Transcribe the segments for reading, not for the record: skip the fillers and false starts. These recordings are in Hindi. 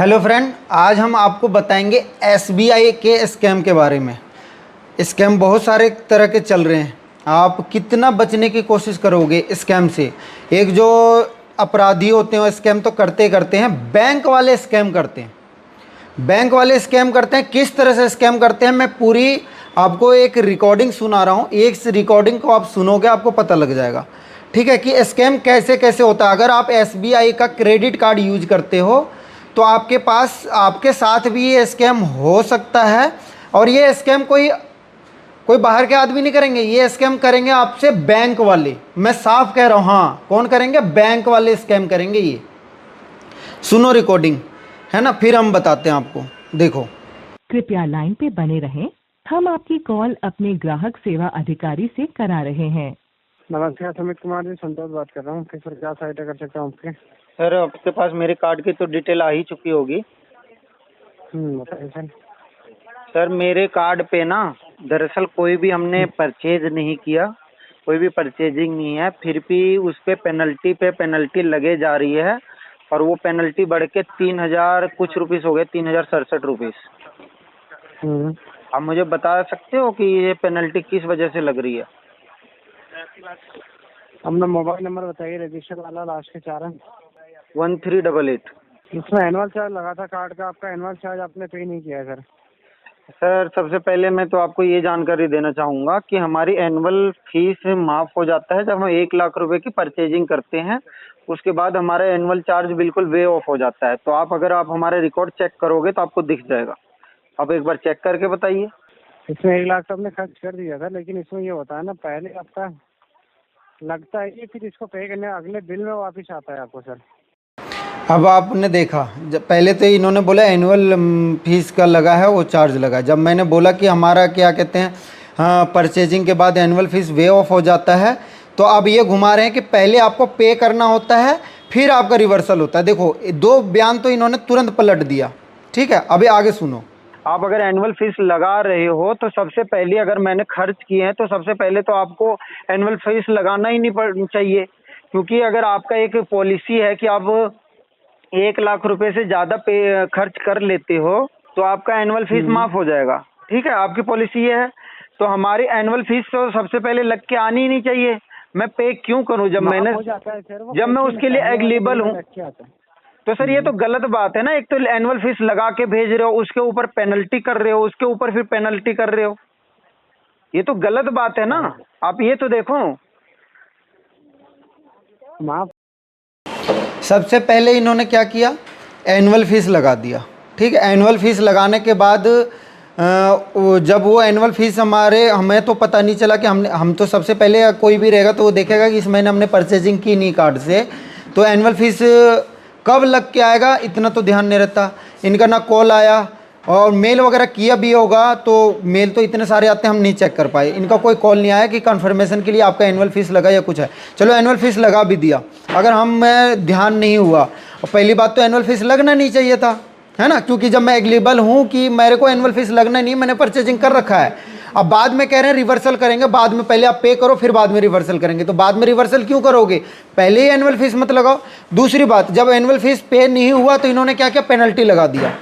हेलो फ्रेंड, आज हम आपको बताएंगे एसबीआई के स्कैम के बारे में। स्कैम बहुत सारे तरह के चल रहे हैं। आप कितना बचने की कोशिश करोगे स्कैम से। एक जो अपराधी होते हैं वो स्कैम तो करते ही करते हैं, बैंक वाले स्कैम करते हैं। बैंक वाले स्कैम करते हैं। किस तरह से स्कैम करते हैं मैं पूरी आपको एक रिकॉर्डिंग सुना रहा हूँ। एक रिकॉर्डिंग को आप सुनोगे आपको पता लग जाएगा, ठीक है, कि स्कैम कैसे कैसे होता है। अगर आप एसबीआई का क्रेडिट कार्ड यूज करते हो तो आपके पास आपके साथ भी ये स्कैम हो सकता है। और ये स्कैम कोई कोई बाहर के आदमी नहीं करेंगे, ये स्कैम करेंगे आपसे बैंक वाले। मैं साफ कह रहा हूँ, हाँ, कौन करेंगे? बैंक वाले स्कैम करेंगे। ये सुनो रिकॉर्डिंग, है ना, फिर हम बताते हैं आपको। देखो। कृपया लाइन पे बने रहें। हम आपकी कॉल अपने ग्राहक सेवा अधिकारी से करा रहे हैं। नमस्कार, सुमित कुमार जी, संतोष बात कर रहा हूँ। किस क्या सहायता कर सकता हूँ आपके? सर, आपके पास मेरे कार्ड की तो डिटेल आ ही चुकी होगी। बताइए सर। सर, मेरे कार्ड पे ना दरअसल कोई भी हमने परचेज नहीं किया, कोई भी परचेजिंग नहीं है, फिर भी उस पे पेनल्टी लगे जा रही है। और वो पेनल्टी बढ़ के 3,000 कुछ रुपीस हो गए, 3,067 रुपीस। आप मुझे बता सकते हो कि ये पेनल्टी किस वजह से लग रही है? अपना मोबाइल नंबर बताइए, रजिस्टर वाला लास्ट के 4 अंक। 1388। इसमें एनुअल चार्ज लगा था कार्ड का, आपका एनुअल चार्ज आपने पे नहीं किया है सर। सर, सबसे पहले मैं तो आपको ये जानकारी देना चाहूँगा कि हमारी एनुअल फीस माफ़ हो जाता है जब हम 1 लाख रुपए की परचेजिंग करते हैं। उसके बाद हमारा एनुअल चार्ज बिल्कुल वे ऑफ हो जाता है। तो अगर आप हमारे रिकॉर्ड चेक करोगे तो आपको दिख जाएगा। आप एक बार चेक करके बताइए। इसमें 1 लाख तो आपने खर्च कर दिया था, लेकिन इसमें ये होता है ना, पहले आपका लगता है ये, फिर इसको पे करने अगले बिल में वापस आता है आपको सर। अब आपने देखा, जब पहले तो इन्होंने बोला एनुअल फीस का लगा है, वो चार्ज लगा है। जब मैंने बोला कि हमारा क्या कहते हैं, हाँ, परचेजिंग के बाद एनुअल फीस वे ऑफ हो जाता है, तो अब ये घुमा रहे हैं कि पहले आपको पे करना होता है फिर आपका रिवर्सल होता है। देखो, दो बयान तो इन्होंने तुरंत पलट दिया। ठीक है, अभी आगे सुनो। आप अगर एनुअल फीस लगा रहे हो तो सबसे पहले, अगर मैंने खर्च किए हैं तो सबसे पहले तो आपको एनुअल फीस लगाना ही नहीं चाहिए। क्योंकि अगर आपका एक पॉलिसी है कि आप 1 लाख रुपए से ज़्यादा पे खर्च कर लेते हो तो आपका एनुअल फीस माफ़ हो जाएगा। ठीक है, आपकी पॉलिसी ये है। तो हमारी एनुअल फीस तो सबसे पहले लग के आनी ही नहीं चाहिए। मैं पे क्यों करूं जब मैं उसके लिए एलिजिबल हूं? तो सर, ये तो गलत बात है ना। एक तो एनुअल फीस लगा के भेज रहे हो, उसके ऊपर पेनल्टी कर रहे हो, उसके ऊपर फिर पेनल्टी कर रहे हो। ये तो गलत बात है ना। आप ये तो देखो। माफ सबसे पहले इन्होंने क्या किया, एनुअल फीस लगा दिया। ठीक है, एनुअल फीस लगाने के बाद जब वो एनुअल फीस हमें तो पता नहीं चला कि हम तो सबसे पहले, कोई भी रहेगा तो वो देखेगा कि इस महीने हमने परचेजिंग की नहीं कार्ड से, तो एनुअल फीस कब लग के आएगा इतना तो ध्यान नहीं रहता। इनका ना कॉल आया, और मेल वगैरह किया भी होगा तो मेल तो इतने सारे आते हैं हम नहीं चेक कर पाए। इनका कोई कॉल नहीं आया कि कंफर्मेशन के लिए आपका एनुअल फीस लगा या कुछ है। चलो, एनुअल फीस लगा भी दिया, अगर ध्यान नहीं हुआ। और पहली बात तो एनुअल फीस लगना नहीं चाहिए था, है ना, क्योंकि जब मैं एलिजिबल हूँ कि मेरे को एनुअल फीस लगना नहीं, मैंने परचेजिंग कर रखा है। अब बाद में कह रहे हैं रिवर्सल करेंगे, बाद में पहले आप पे करो फिर बाद में रिवर्सल करेंगे। तो बाद में रिवर्सल क्यों करोगे? पहले ही एनुअल फीस मत लगाओ। दूसरी बात, जब एनुअल फीस पे नहीं हुआ तो इन्होंने क्या किया, पेनल्टी लगा दिया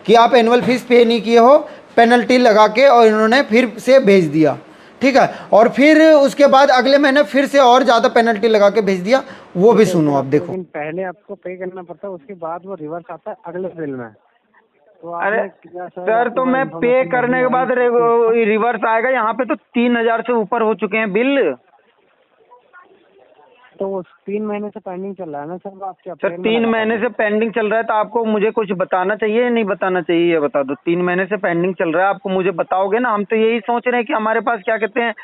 कि आप एनुअल फीस पे नहीं किए हो, पेनल्टी लगा के, और इन्होंने फिर से भेज दिया। ठीक है, और फिर उसके बाद अगले महीने फिर से और ज़्यादा पेनल्टी लगा के भेज दिया। वो भी सुनो आप, देखो। लेकिन पहले आपको पे करना पड़ता है, उसके बाद वो रिवर्स आता है अगले बिल में। तो अरे सर, तो मैं पे करने के बाद रिवर्स आएगा। यहाँ पे तो 3,000 से ऊपर हो चुके हैं बिल। तो वो 3 महीने से पेंडिंग चल रहा है ना सर आपके? सर, 3 महीने से पेंडिंग चल रहा है तो आपको मुझे कुछ बताना चाहिए या नहीं बताना चाहिए, ये बता दो। 3 महीने से पेंडिंग चल रहा है, आपको मुझे बताओगे ना। हम तो यही सोच रहे हैं कि हमारे पास क्या कहते हैं,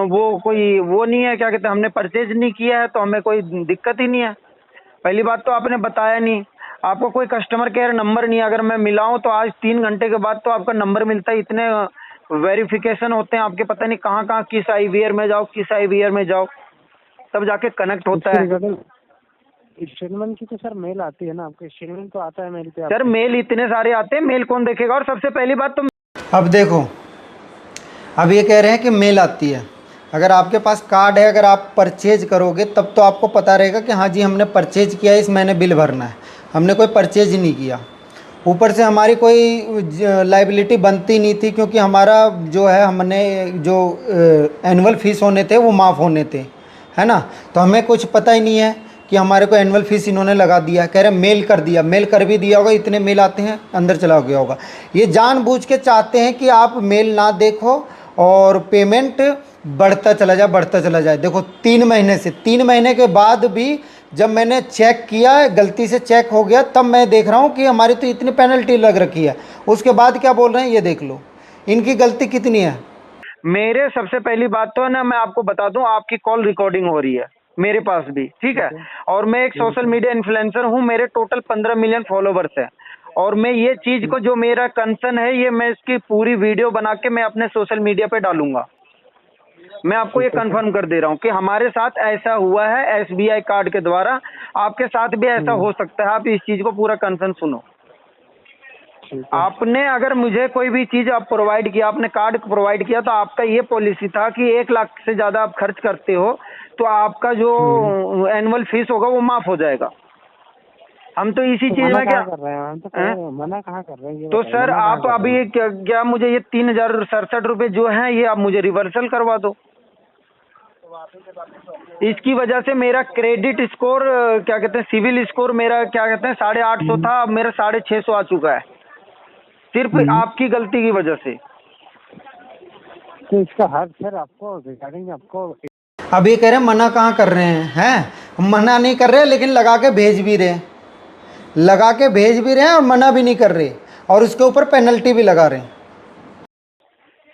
वो कोई वो नहीं है, क्या कहते हैं, हमने परचेज नहीं किया है तो हमें कोई दिक्कत ही नहीं है। पहली बात तो आपने बताया नहीं, आपको कोई कस्टमर केयर नंबर नहीं है। अगर मैं मिलाऊं तो आज 3 घंटे के बाद तो आपका नंबर मिलता है। इतने वेरिफिकेशन होते हैं आपके, पता नहीं कहाँ कहाँ, किस आईवीआर में जाओ, किस आईवीआर में जाओ, तब जाके कनेक्ट होता है। स्टेटमेंट की तो सर मेल आती है ना आपके? स्टेटमेंट तो आता है मेल पे? सर, मेल इतने सारे आते हैं, मेल कौन देखेगा? और सबसे पहली बात तो अब देखो, अब ये कह रहे हैं कि मेल आती है। अगर आपके पास कार्ड है, अगर आप परचेज करोगे तब तो आपको पता रहेगा कि हाँ जी हमने परचेज किया है, इस महीने बिल भरना है। हमने कोई परचेज नहीं किया। ऊपर से हमारी कोई लाइबिलिटी बनती नहीं थी, क्योंकि हमारा जो है हमने जो एनुअल फीस होने थे वो माफ़ होने थे, है ना। तो हमें कुछ पता ही नहीं है कि हमारे को एनुअल फीस इन्होंने लगा दिया। कह रहे मेल कर दिया, मेल कर भी दिया होगा, इतने मेल आते हैं अंदर चला गया होगा। ये जानबूझ के चाहते हैं कि आप मेल ना देखो और पेमेंट बढ़ता चला जाए, बढ़ता चला जाए। देखो 3 महीने से, 3 महीने के बाद भी जब मैंने चेक किया, गलती से चेक हो गया, तब मैं देख रहा हूँ कि हमारी तो इतनी पेनल्टी लग रखी है। उसके बाद क्या बोल रहे हैं ये देख लो, इनकी गलती कितनी है। मेरे सबसे पहली बात तो है ना, मैं आपको बता दूं, आपकी कॉल रिकॉर्डिंग हो रही है मेरे पास भी, ठीक है। और मैं एक सोशल मीडिया इन्फ्लुएंसर हूं, मेरे टोटल 15 मिलियन फॉलोवर्स हैं। और मैं ये चीज को, जो मेरा कंसर्न है, ये मैं इसकी पूरी वीडियो बना के मैं अपने सोशल मीडिया पे डालूंगा। मैं आपको ये कंफर्म कर दे रहा हूँ कि हमारे साथ ऐसा हुआ है SBI कार्ड के द्वारा, आपके साथ भी ऐसा हो सकता है। आप इस चीज को पूरा कंसर्न सुनो। आपने अगर मुझे कोई भी चीज आप प्रोवाइड किया, आपने कार्ड प्रोवाइड किया, तो आपका ये पॉलिसी था कि 1 लाख से ज्यादा आप खर्च करते हो तो आपका जो एनुअल फीस होगा वो माफ हो जाएगा। हम तो इसी चीज में क्या कर रहे हैं, हम तो मना कहाँ कर रहे हैं ये तो बताइए, सर मना कहाँ आप कर रहे अभी हैं? क्या मुझे ये 3067 रुपये जो हैं ये आप मुझे रिवर्सल करवा दो। इसकी वजह से मेरा क्रेडिट स्कोर, क्या कहते हैं, सिविल स्कोर मेरा, क्या कहते हैं, 850 था, अब मेरा 650 आ चुका है, सिर्फ आपकी गलती की वजह से। तो इसका हक सर आपको रिगार्डिंग आपको अब ये कह रहे हैं मना कहाँ कर रहे हैं, मना नहीं कर रहे, लेकिन लगा के भेज भी रहे हैं, लगा के भेज भी रहे हैं और मना भी नहीं कर रहे, और उसके ऊपर पेनल्टी भी लगा रहे हैं।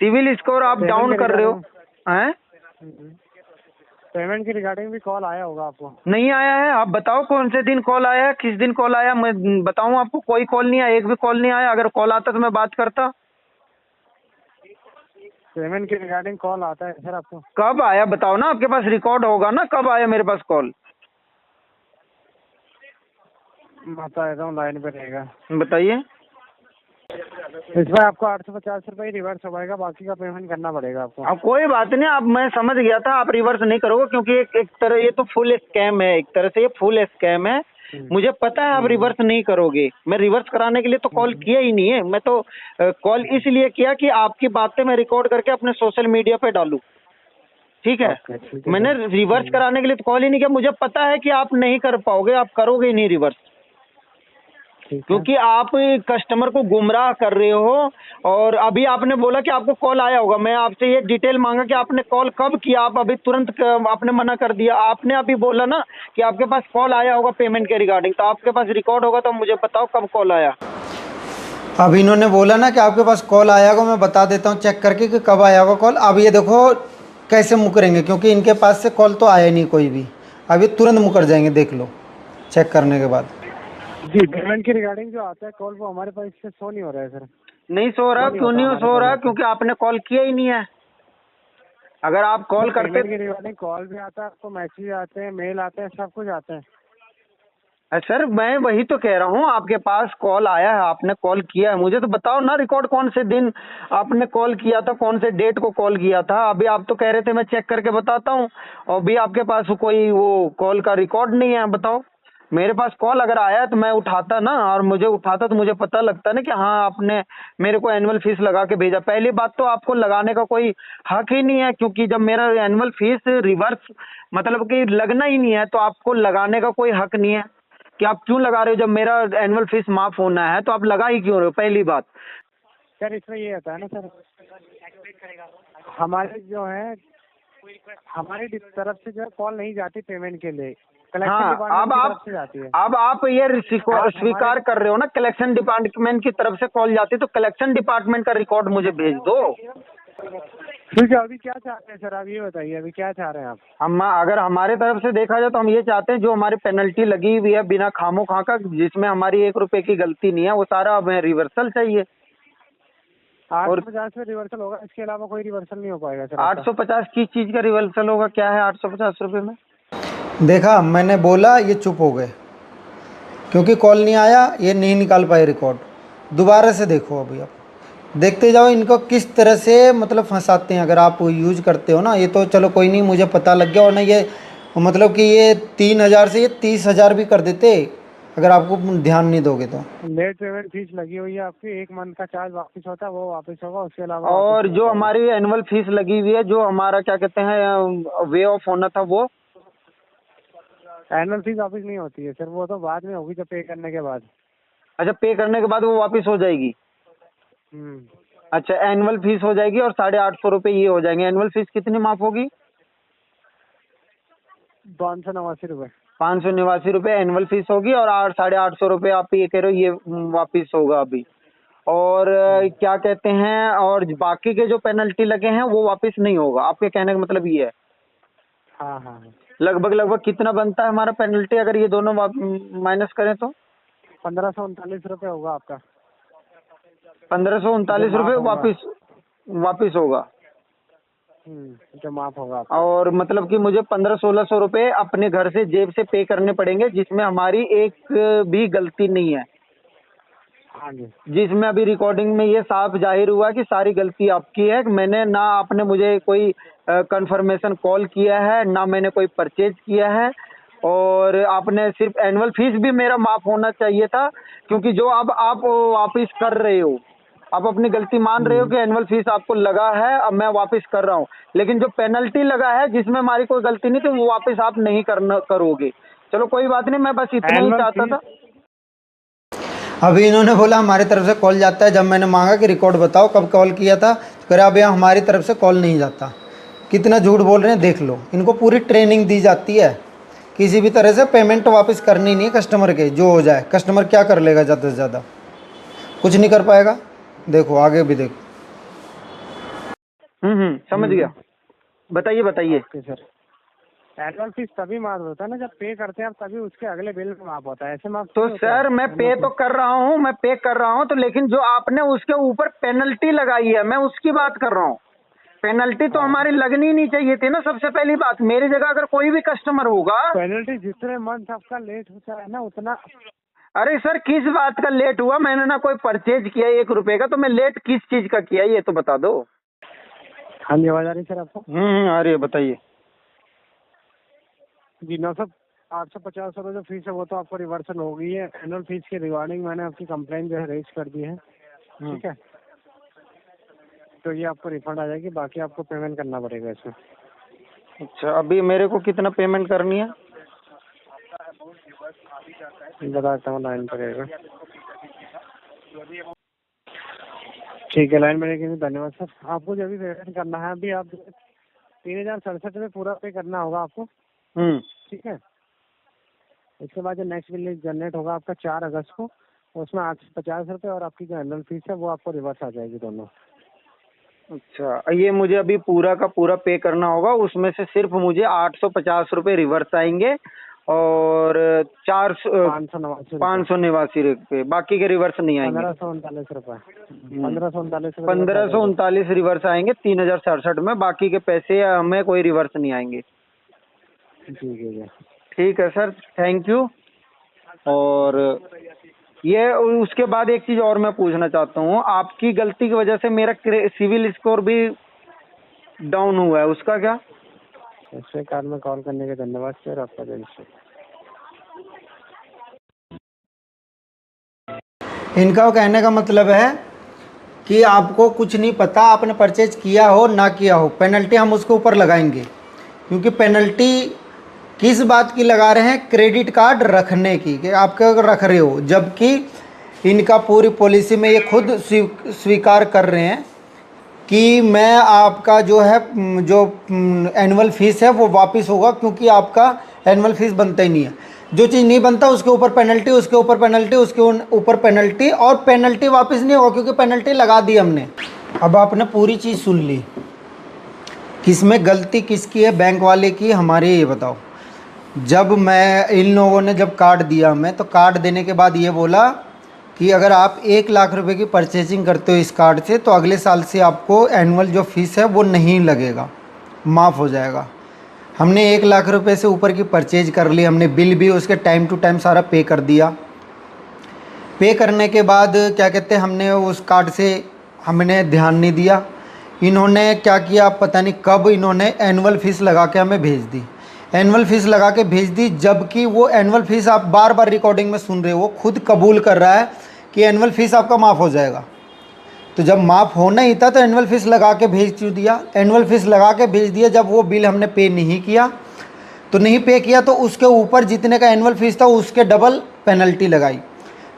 सिविल स्कोर आप डाउन कर रहे हो हैं? पेमेंट की रिगार्डिंग भी कॉल आया होगा आपको? नहीं आया है। आप बताओ कौन से दिन कॉल आया है, किस दिन कॉल आया, मैं बताऊं आपको? कोई कॉल नहीं आया, एक भी कॉल नहीं आया। अगर कॉल आता तो मैं बात करता। पेमेंट की रिगार्डिंग कॉल आता है सर आपको? कब आया बताओ ना, आपके पास रिकॉर्ड होगा ना, कब आया मेरे पास कॉल? बता देता हूँ, लाइन पे रहेगा। बताइए। इसमें आपको 850 रुपये रिवर्स हो पाएगा, बाकी का पेमेंट करना पड़ेगा आपको। अब कोई बात नहीं, आप, मैं समझ गया था आप रिवर्स नहीं करोगे, क्योंकि एक तरह ये तो फुल स्कैम है, एक तरह से ये फुल स्कैम है। मुझे पता है आप रिवर्स नहीं करोगे। मैं रिवर्स कराने के लिए तो कॉल किया ही नहीं है, मैं तो कॉल इसलिए किया कि आपकी बातें मैं रिकॉर्ड करके अपने सोशल मीडिया पे डालूं, ठीक है। मैंने रिवर्स कराने के लिए तो कॉल ही नहीं किया। मुझे पता है कि आप नहीं कर पाओगे, आप करोगे ही नहीं रिवर्स, क्योंकि आप कस्टमर को गुमराह कर रहे हो। और अभी आपने बोला कि आपको कॉल आया होगा, मैं आपसे ये डिटेल मांगा कि आपने कॉल कब किया, आप अभी तुरंत आपने मना कर दिया। आपने अभी बोला ना कि आपके पास कॉल आया होगा पेमेंट के रिगार्डिंग, तो आपके पास रिकॉर्ड होगा, तो मुझे बताओ कब कॉल आया। अब इन्होंने बोला ना कि आपके पास कॉल आया होगा, मैं बता देता हूँ चेक करके कि कब आया होगा कॉल। अब ये देखो कैसे मुकरेंगे, क्योंकि इनके पास से कॉल तो आया नहीं कोई भी। अब ये तुरंत मुकर जाएंगे, देख लो चेक करने के बाद। जी, पेमेंट की रिगार्डिंग जो आता है कॉल, वो हमारे पास इससे शो नहीं हो रहा है सर। नहीं सो रहा, क्यों नहीं सो रहा? क्योंकि आपने कॉल किया ही नहीं है। अगर आप कॉल करते, पेमेंट की रिगार्डिंग कॉल भी आता है आपको, मैसेज आते हैं, मेल आते हैं, सब कुछ आते हैं। सर मैं वही तो कह रहा हूँ, आपके पास कॉल आया है, आपने कॉल किया है, मुझे तो बताओ ना रिकॉर्ड, कौन से दिन आपने कॉल किया था, कौन से डेट को कॉल किया था। अभी आप तो कह रहे थे मैं चेक करके बताता हूँ, और अभी आपके पास कोई वो कॉल का रिकॉर्ड नहीं है। बताओ, मेरे पास कॉल अगर आया तो मैं उठाता ना, और मुझे उठाता तो मुझे पता लगता ना कि हाँ आपने मेरे को एनुअल फीस लगा के भेजा। पहली बात तो आपको लगाने का कोई हक ही नहीं है, क्योंकि जब मेरा एनुअल फीस रिवर्स मतलब कि लगना ही नहीं है, तो आपको लगाने का कोई हक नहीं है कि आप क्यों लगा रहे हो। जब मेरा एनुअल फीस माफ होना है तो आप लगा ही क्यों रहे हो? पहली बात सर इसमें ये होता है ना सर, हमारे जो है हमारी तरफ से जो कॉल नहीं जाती पेमेंट के लिए, कलेक्शन हाँ, डिपार्टमेंट की तरफ से जाती है। अब आप ये स्वीकार कर रहे हो ना, कलेक्शन डिपार्टमेंट की तरफ से कॉल जाती है, तो कलेक्शन डिपार्टमेंट का रिकॉर्ड मुझे भेज दो। ठीक है, अभी क्या चाहते हैं सर, आप ये बताइए अभी क्या चाह रहे हैं आप? हम अगर हमारे तरफ से देखा जाए तो हम ये चाहते हैं, जो हमारी पेनल्टी लगी हुई है बिना खामो खा का, जिसमें हमारी 1 रुपए की गलती नहीं है, वो सारा हमें रिवर्सल चाहिए। 850 में रिवर्सल होगा, इसके अलावा कोई रिवर्सल नहीं हो पाएगा सर। 850 किस चीज का रिवर्सल होगा? क्या है 850 रुपये में? देखा, मैंने बोला, ये चुप हो गए क्योंकि कॉल नहीं आया, ये नहीं निकाल पाए रिकॉर्ड। दोबारा से देखो, अभी आप देखते जाओ इनको किस तरह से मतलब फंसाते हैं। अगर आप यूज करते हो ना, ये तो चलो कोई नहीं, मुझे पता लग गया, और ना ये मतलब कि ये 3000 से ये 30,000 भी कर देते, अगर आपको ध्यान नहीं दोगे तो। लेट पेमेंट फीस लगी हुई है आपकी, 1 मंथ का चार्ज वापस होता है वो वापस होगा, उसके अलावा और वापस नहीं जो होगा। हमारी एनुअल फीस लगी हुई है, जो हमारा क्या कहते हैं वे ऑफ होना था वो। एनुअल फीस वापस नहीं होती है सर, वो तो बाद में होगी जब पे करने के बाद। अच्छा, पे करने के बाद वो वापस हो जाएगी। अच्छा, एनुअल फीस हो जाएगी और 850 ये हो जाएंगे। एनुअल फीस कितनी माफ होगी? 589 रुपये। 589 एनुअल फीस होगी और 850 आप ये कह रहे हो ये वापस होगा अभी। और क्या कहते हैं, और बाकी के जो पेनल्टी लगे हैं वो वापस नहीं होगा, आपके कहने का मतलब ये है। हाँ हाँ। लगभग कितना बनता है हमारा पेनल्टी अगर ये दोनों माइनस करें तो? 1539 रुपये होगा आपका। 1539 रुपये वापस होगा। जो माफ होगा आपका। और मतलब कि मुझे 1500-1600 रुपये अपने घर से जेब से पे करने पड़ेंगे, जिसमें हमारी एक भी गलती नहीं है। हाँ जी। जिसमें अभी रिकॉर्डिंग में ये साफ जाहिर हुआ कि सारी गलती आपकी है। मैंने ना आपने मुझे कोई कंफर्मेशन कॉल किया है, ना मैंने कोई परचेज किया है, और आपने सिर्फ एनुअल फीस भी मेरा माफ होना चाहिए था, क्योंकि जो अब आप वापस कर रहे हो, आप अपनी गलती मान रहे हो कि एनुअल फीस आपको लगा है, अब मैं वापस कर रहा हूँ, लेकिन जो पेनल्टी लगा है जिसमें हमारी कोई गलती नहीं थी वो वापस आप नहीं करोगे। चलो कोई बात नहीं, मैं बस इतना ही Annual चाहता fees- था। अभी इन्होंने बोला हमारी तरफ से कॉल जाता है, जब मैंने मांगा कि रिकॉर्ड बताओ कब कॉल किया था, तो कह रहा अब यहाँ हमारी तरफ से कॉल नहीं जाता। कितना झूठ बोल रहे हैं देख लो। इनको पूरी ट्रेनिंग दी जाती है, किसी भी तरह से पेमेंट वापस करनी नहीं है कस्टमर के, जो हो जाए। कस्टमर क्या कर लेगा ज़्यादा से ज़्यादा, कुछ नहीं कर पाएगा। देखो आगे भी देखो। समझ गया। बताइए ओके सर। एनुअल फीस तभी माफ होता है ना जब पे करते हैं आप, तभी उसके अगले बिल में माफ होता है, ऐसे माफ तो नहीं होता है। सर मैं पे तो कर रहा हूँ, मैं पे कर रहा हूँ, तो लेकिन जो आपने उसके ऊपर पेनल्टी लगाई है मैं उसकी बात कर रहा हूँ। पेनल्टी तो हमारी लगनी नहीं चाहिए थी ना, सबसे पहली बात। मेरी जगह अगर कोई भी कस्टमर होगा। पेनल्टी जितने मंथ आपका लेट होता है ना उतना। अरे सर किस बात का लेट हुआ? मैंने ना कोई परचेज किया 1 रुपए का, तो मैं लेट किस चीज का किया ये तो बता दो। हाँ जी, आवाज आ रही सर आपको? आ रही है, बताइए। जी 850 रुपये जो फीस है वो तो आपको रिवर्सल हो गई है। एनुअल फीस के रिगार्डिंग मैंने आपकी कंप्लेंट जो है रेज कर दी है, ठीक है। तो ये आपको रिफंड आ जाएगी, बाकी आपको पेमेंट करना पड़ेगा इसमें। अच्छा, अभी मेरे को कितना पेमेंट करनी है? बताता हूँ, लाइन पर रहेगा। ठीक है, लाइन में रहेंगे। धन्यवाद सर। आपको जो भी पेमेंट करना है अभी आप 3067 में पूरा पे करना होगा आपको, ठीक है। इसके बाद जो नेक्स्ट बिल जनरेट होगा आपका 4 अगस्त को, उसमें 850 रुपये और आपकी जो एनुअल फीस है वो आपको रिवर्स आ जाएगी दोनों। अच्छा, ये मुझे अभी पूरा का पूरा पे करना होगा, उसमें से सिर्फ मुझे 850 रुपये रिवर्स आएंगे और 589 रुपये बाकी के रिवर्स नहीं आएंगे। 1539 रुपये 1539 रिवर्स आएंगे 3067 में, बाकी के पैसे हमें कोई रिवर्स नहीं आएंगे। ठीक है सर, थैंक यू। और ये उसके बाद एक चीज़ और मैं पूछना चाहता हूँ, आपकी गलती की वजह से मेरा सिविल स्कोर भी डाउन हुआ है, उसका क्या? इसके कारण में कॉल करने के धन्यवाद सर, आपका दिन शुभ। इनका कहने का मतलब है कि आपको कुछ नहीं पता, आपने परचेज किया हो ना किया हो, पेनल्टी हम उसके ऊपर लगाएंगे। क्योंकि पेनल्टी किस बात की लगा रहे हैं? क्रेडिट कार्ड रखने की, कि आप अगर रख रहे हो, जबकि इनका पूरी पॉलिसी में ये खुद स्वीकार कर रहे हैं कि मैं आपका जो है जो एनुअल फीस है वो वापस होगा, क्योंकि आपका एनुअल फीस बनता ही नहीं है। जो चीज़ नहीं बनता उसके ऊपर पेनल्टी, उसके ऊपर पेनल्टी, उसके ऊपर पेनल्टी, और पेनल्टी वापस नहीं होगा क्योंकि पेनल्टी लगा दी हमने। अब आपने पूरी चीज़ सुन ली, किसमें गलती किसकी है, बैंक वाले की हमारी? ये बताओ। जब मैं इन लोगों ने जब कार्ड दिया हमें, तो कार्ड देने के बाद ये बोला कि अगर आप 1 लाख रुपए की परचेजिंग करते हो इस कार्ड से, तो अगले साल से आपको एनुअल जो फीस है वो नहीं लगेगा, माफ़ हो जाएगा। हमने 1 लाख रुपए से ऊपर की परचेज कर ली, हमने बिल भी उसके टाइम टू टाइम सारा पे कर दिया। पे करने के बाद क्या कहते हैं, हमने उस कार्ड से हमने ध्यान नहीं दिया। इन्होंने क्या किया पता नहीं कब, इन्होंने एनुअल फीस लगा के हमें भेज दी। एनुअल फीस लगा के भेज दी, जबकि वो एनुअल फीस आप बार बार रिकॉर्डिंग में सुन रहे हो, वो खुद कबूल कर रहा है कि एनुअल फीस आपका माफ़ हो जाएगा। तो जब माफ़ होना ही था तो एनुअल फीस लगा के भेज क्यों दिया? एनुअल फीस लगा के भेज दिया, जब वो बिल हमने पे नहीं किया तो नहीं पे किया तो उसके ऊपर जितने का एनुअल फीस था उसके डबल पेनल्टी लगाई।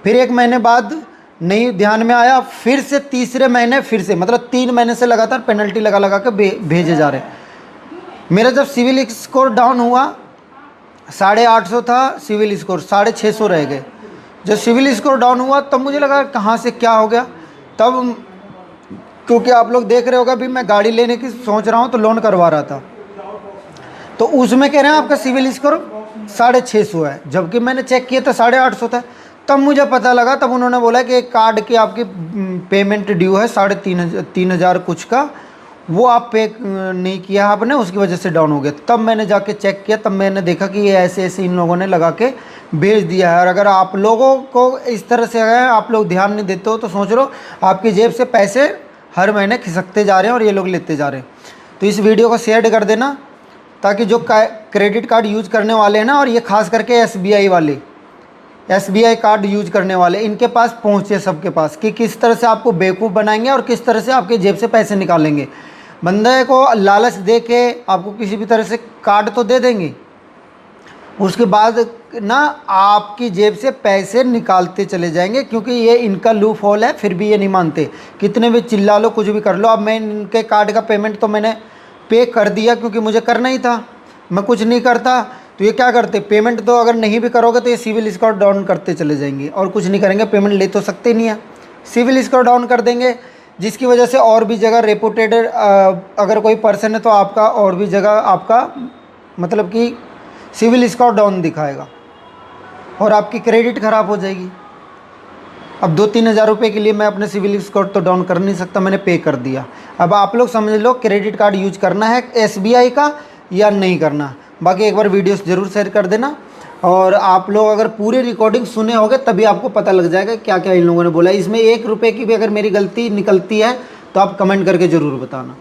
फिर 1 महीने बाद नहीं ध्यान में आया, फिर से तीसरे महीने फिर से, मतलब 3 महीने से लगातार पेनल्टी लगा लगा के भेजे जा रहे। मेरा जब सिविल स्कोर डाउन हुआ, 850 था सिविल स्कोर, 650 रह गए। जब सिविल स्कोर डाउन हुआ तब मुझे लगा कहाँ से क्या हो गया। तब क्योंकि आप लोग देख रहे होगा, अभी मैं गाड़ी लेने की सोच रहा हूँ तो लोन करवा रहा था, तो उसमें कह रहे हैं आपका सिविल स्कोर 650 है, जबकि मैंने चेक किया तो 850 था। तब मुझे पता लगा, तब उन्होंने बोला कि एक कार्ड की आपकी पेमेंट ड्यू है 3,500 कुछ का, वो आप पे नहीं किया आपने, उसकी वजह से डाउन हो गया। तब मैंने जाके चेक किया, तब मैंने देखा कि ये ऐसे ऐसे इन लोगों ने लगा के भेज दिया है। और अगर आप लोगों को इस तरह से अगर आप लोग ध्यान नहीं देते हो तो सोच लो आपकी जेब से पैसे हर महीने खिसकते जा रहे हैं और ये लोग लेते जा रहे हैं। तो इस वीडियो को शेयर कर देना, ताकि जो क्रेडिट कार्ड यूज करने वाले हैं ना, और ये खास करके SBI वाले, SBI कार्ड यूज करने वाले, इनके पास पहुँचे सबके पास, कि किस तरह से आपको बेवकूफ़ बनाएंगे और किस तरह से आपके जेब से पैसे निकालेंगे। बंदे को लालच दे के आपको किसी भी तरह से कार्ड तो दे देंगे, उसके बाद ना आपकी जेब से पैसे निकालते चले जाएंगे, क्योंकि ये इनका लूप होल है। फिर भी ये नहीं मानते, कितने भी चिल्ला लो, कुछ भी कर लो। अब मैं इनके कार्ड का पेमेंट तो मैंने पे कर दिया, क्योंकि मुझे करना ही था, मैं कुछ नहीं करता तो ये क्या करते, पेमेंट तो अगर नहीं भी करोगे तो ये सिविल स्कोर डाउन करते चले जाएंगे और कुछ नहीं करेंगे। पेमेंट ले तो सकते नहीं है, सिविल स्कोर डाउन कर देंगे, जिसकी वजह से और भी जगह रेपुटेड अगर कोई पर्सन है तो आपका और भी जगह आपका मतलब कि सिविल स्कोर डाउन दिखाएगा और आपकी क्रेडिट ख़राब हो जाएगी। अब 2-3 हज़ार रुपये के लिए मैं अपने सिविल स्कोर तो डाउन कर नहीं सकता, मैंने पे कर दिया। अब आप लोग समझ लो क्रेडिट कार्ड यूज करना है SBI का या नहीं करना। बाकी एक बार वीडियो ज़रूर शेयर कर देना, और आप लोग अगर पूरी रिकॉर्डिंग सुने होगे तभी आपको पता लग जाएगा क्या क्या इन लोगों ने बोला। इसमें 1 रुपये की भी अगर मेरी गलती निकलती है तो आप कमेंट करके ज़रूर बताना।